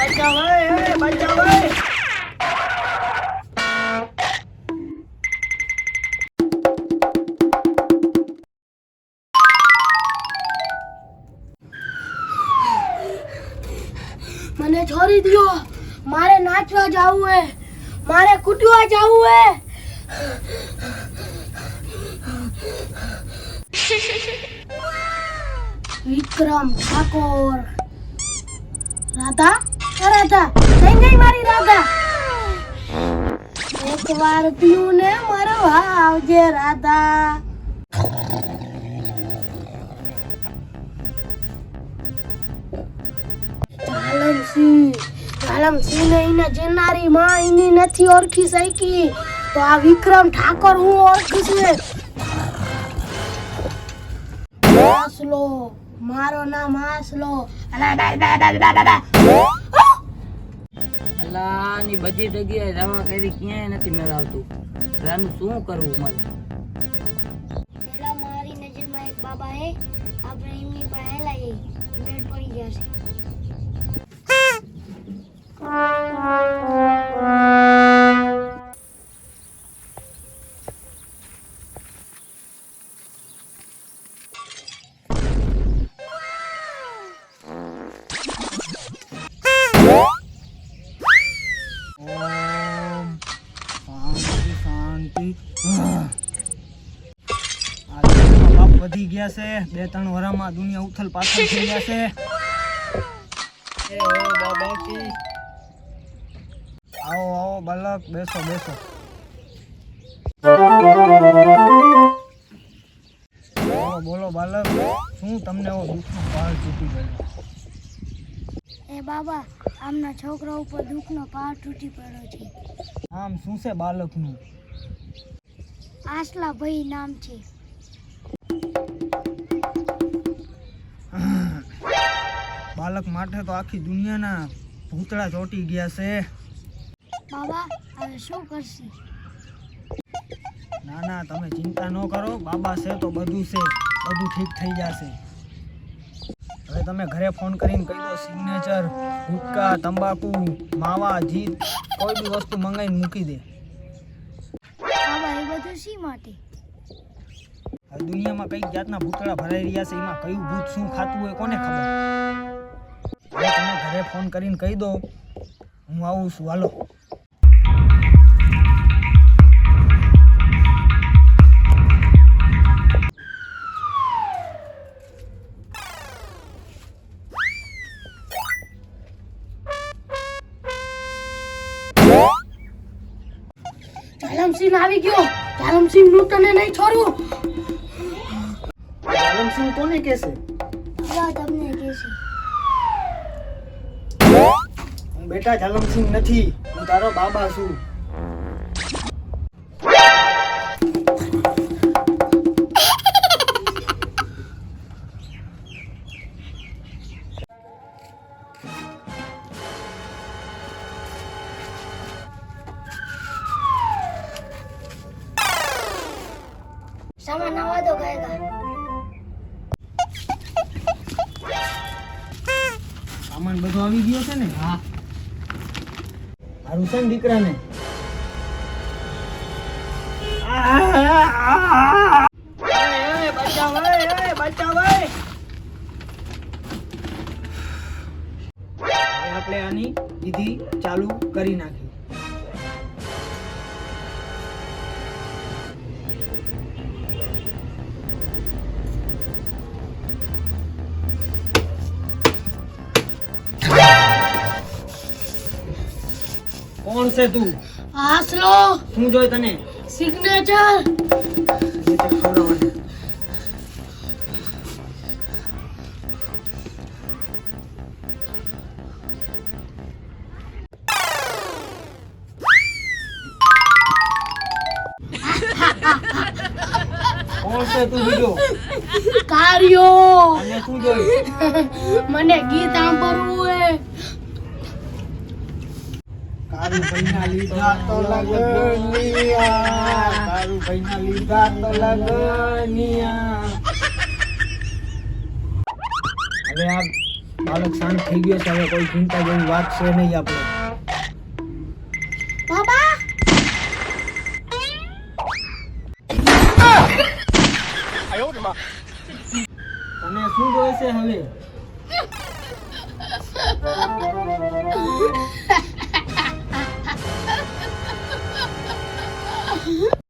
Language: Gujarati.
બચાવ એ બચાવ એ મને છોડી દો, મારે નાચવા જાવું હે, મારે કૂટવા જાવું હે. વિક્રમ ઠાકોર. રાધા, રાધા થઈ ગઈ મારી રાધા. એક વાર પીવું ને મારો આવજે રાધા. જાલમસિંહ ને એને જેનારી માં એની નથી ઓળખી શકી તો આ વિક્રમ ઠાકોર હું ઓળખું છું. હાસલો, મારો નામ હાસલો. અલ્લાહ ની બધી જગ્યાએ જવા કરી ક્યાંય નથી મેળવતું. આનું શું કરવું મારે? પેલા મારી નજરમાં એક બાબા હે, આપણે એમની પાસે લઈએ, મેળ પડી જશે. વધી ગયા છે, 2-3 વરામાં દુનિયા ઉથલ પાથલ થઈ ગયા છે. એ ઓ બાબાજી, આવો આવો બાલક, બેસો બેસો. બોલો બોલો બાલક, શું તમને એવો દુઃખનો પહાડ તૂટી ગયો? એ બાબા, આમના છોકરા ઉપર દુઃખનો પહાડ તૂટી પડ્યો છે. આમ શું છે બાલકનું? આસલા ભાઈ નામ છે. બાલક માટે તો આખી દુનિયાના ભૂતળા ચોંટી ગયા છે. બાબા, હવે શું કરશી? ના ના, તમે ચિંતા ન કરો, બાબા છે તો બધું છે, બધું ઠીક થઈ જશે. હવે તમે ઘરે ફોન કરીને કહી દો, સિગ્નેચર, ગુટકા, તંબાકુ, માવા, જીત, કોઈ બી વસ્તુ મંગાવીને મૂકી દે. બાબા, એ બધું શી માટે? હવે દુનિયામાં કઈ જાતના ભૂતળા ભરાઈ રહ્યા છે, એમાં કયું ભૂત શું ખાતું હોય કોને ખબર. હવે તમે ઘરે ફોન કરીને કહી દો, હું આવું છું, હાલો. જાલમસિંહ આવી ગયો. જાલમસિંહ નું તને નહીં છોડું. જાલમસિંહ કોને કહેશે? તમને કહેશે. હું બેટા જાલમસિંહ નથી, હું તારો બાબા છું. सामान आवा दो गएगा. સામાન બધો આવી ગયો છે ને? હા. મારું છે ને દીકરાને? બચાવ બચાવ. આપણે આની વિધિ ચાલુ કરી નાખી. કોણ છે તું? હાસલો, શું જોઈ તને? સિગ્નેચર. કોણ છે તું બીજો? કાર્યો. અને શું જોઈ? મને ગીત સાંભળવું હે. તારું ભાઈના લીધા તો લગનિયા, તારું ભાઈના લીધા તો લગનિયા. હવે આ બાળક શાંત થઈ ગયો છે. હવે કોઈ ચિંતા જેવી વાત છે નહીં આપણે. બાબા તને શું જોઈએ છે હવે?